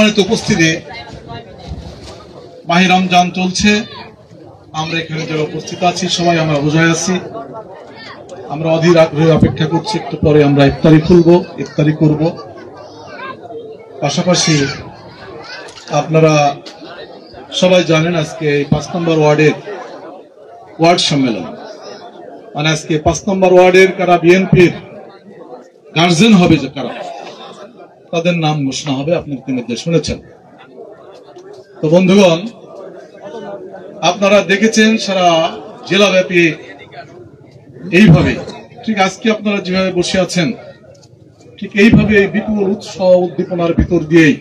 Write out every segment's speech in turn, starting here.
সম্মানিত উপস্থিতি, মাহে রমজান চলছে। আমরা এখানে যারা উপস্থিত আছি সবাই আমরা রোজায় আছি। আমরা অধীর আগ্রহে অপেক্ষা করছি, একটু পরে আমরা ইফতারি খুলবো, ইফতারি করব। পাশাপাশি আপনারা সবাই জানেন আজকে 5 নম্বর ওয়ার্ডের ওয়ার্ড সম্মেলন, মানে আজকে 5 নম্বর ওয়ার্ডের কারা বিএনপির গার্জেন হবে, যে কারা তাদের নাম ঘোষণা হবে, আপনি ইতিমধ্যে শুনেছেন। তো বন্ধুগণ, আপনারা দেখেছেন সারা জেলাব্যাপী এইভাবে, ঠিক আজকে আপনারা যেভাবে বসে আছেন ঠিক এইভাবে বিপুল উৎসাহ উদ্দীপনার ভিতর দিয়েই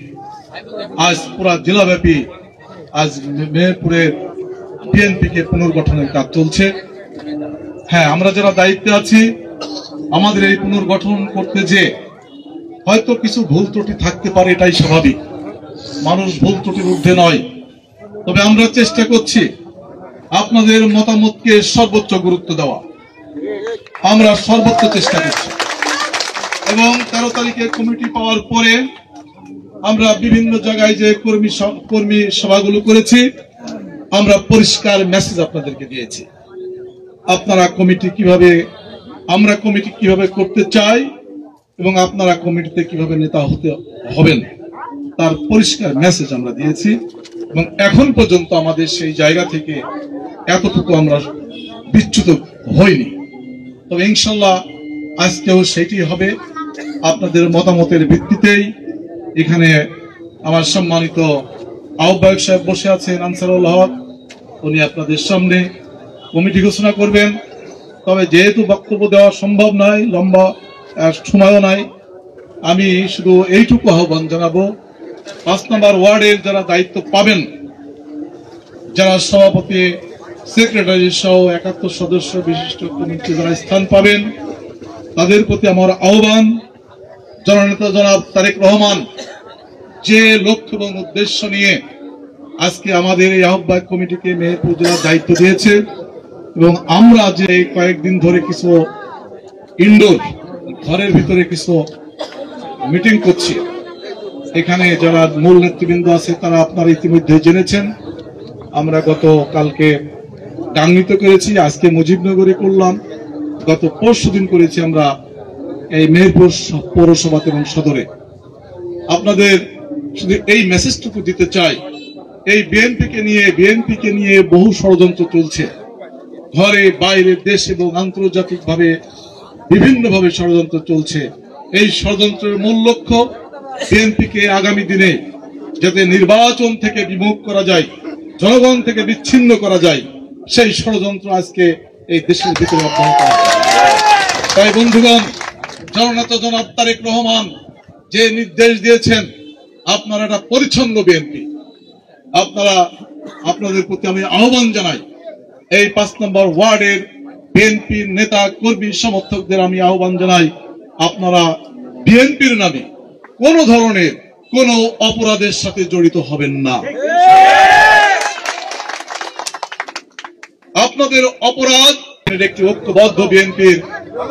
আজ পুরা জেলাব্যাপী আজ মেহেরপুরের বিএনপিকে পুনর্গঠনের কাজ চলছে। হ্যাঁ, আমরা যারা দায়িত্বে আছি আমাদের এই পুনর্গঠন করতে যে হয়তো কিছু ভুল ত্রুটি থাকতে পারে, এটাই স্বাভাবিক। মানুষ ভুল ত্রুটির ঊর্ধ্বে নয়। তবে আমরা চেষ্টা করছি আপনাদের মতামতকে সর্বোচ্চ গুরুত্ব দেওয়া। আমরা সর্বোচ্চ চেষ্টা করছি এবং 13 তারিখে কমিটি পাওয়ার পরে আমরা বিভিন্ন জায়গায় যে কর্মী সভাগুলো করেছি, আমরা পরিষ্কার মেসেজ আপনাদেরকে দিয়েছি। আপনারা কমিটি কিভাবে, আমরা কমিটি কিভাবে করতে চাই এবং আপনারা কমিটিতে কিভাবে নেতা হতে হবেন তার পরিষ্কার মেসেজ আমরা দিয়েছি। এবং এখন পর্যন্ত আমাদের সেই জায়গা থেকে এতটুকু আমরা বিচ্যুত হইনি। তবে ইনশাল্লাহ আজকেও সেটি হবে। আপনাদের মতামতের ভিত্তিতেই এখানে আমার সম্মানিত আহ্বায়ক সাহেব বসে আছেন, আনসারুল হক, উনি আপনাদের সামনে কমিটি ঘোষণা করবেন। তবে যেহেতু বক্তব্য দেওয়া সম্ভব নয়, লম্বা সময়ও নাই, আমি শুধু এইটুকু আহ্বান জানাবো, 5 নম্বর ওয়ার্ডের যারা দায়িত্ব পাবেন, যারা সভাপতি, সেক্রেটারি সহ 71 সদস্য বিশিষ্ট কমিটি যারা স্থান পাবেন, তাদের প্রতি আমার আহ্বান, জননেতা জনাব তারেক রহমান যে লক্ষ্য এবং উদ্দেশ্য নিয়ে আজকে আমাদের এই আহ্বায়ক কমিটিকে মেহেরপুর জেলার দায়িত্ব দিয়েছে এবং আমরা যে কয়েকদিন ধরে কিছু ইনডোর ঘরের ভিতরে কিছু মিটিং করছি, এখানে যারা মূল নেতৃবৃন্দ আছে তারা আপনারা ইতিমধ্যে জেনেছেন। আমরা গতকালকে গাংনীতে করেছি, আজকে মুজিবনগরে করলাম, গত পরশুদিন করেছি আমরা এই মেহেরপুর পৌরসভাতে এবং সদরে। আপনাদের শুধু এই মেসেজটুকু দিতে চাই, এই বিএনপিকে নিয়ে বহু ষড়যন্ত্র চলছে, ঘরে বাইরে দেশ এবং আন্তর্জাতিকভাবে বিভিন্নভাবে ষড়যন্ত্র চলছে। এই ষড়যন্ত্রের মূল লক্ষ্য বিএনপিকে আগামী দিনে যাতে নির্বাচন থেকে বিমুখ করা যায়, জনগণ থেকে বিচ্ছিন্ন করা যায়, সেই ষড়যন্ত্র আজকে এই দেশের ভিতরে অব্যাহত আছে। তাই বন্ধুগণ, জননেতা জনাব তারেক রহমান যে নির্দেশ দিয়েছেন, আপনারা একটা পরিচ্ছন্ন বিএনপি, আপনাদের প্রতি আমি আহ্বান জানাই, এই 5 নম্বর ওয়ার্ডের বিএনপির নেতা কর্মী সমর্থকদের আমি আহ্বান জানাই, আপনারা বিএনপির নামে কোন ধরনের কোন অপরাধের সাথে জড়িত হবেন না। আপনাদের অপরাধ একটি ঐক্যবদ্ধ বিএনপির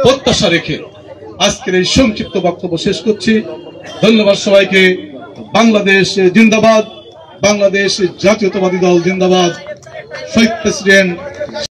প্রত্যাশা রেখে আজকের এই সংক্ষিপ্ত বক্তব্য শেষ করছি। ধন্যবাদ সবাইকে। বাংলাদেশ জিন্দাবাদ, বাংলাদেশ জাতীয়তাবাদী দল জিন্দাবাদ, শহীদ প্রেসিডেন্ট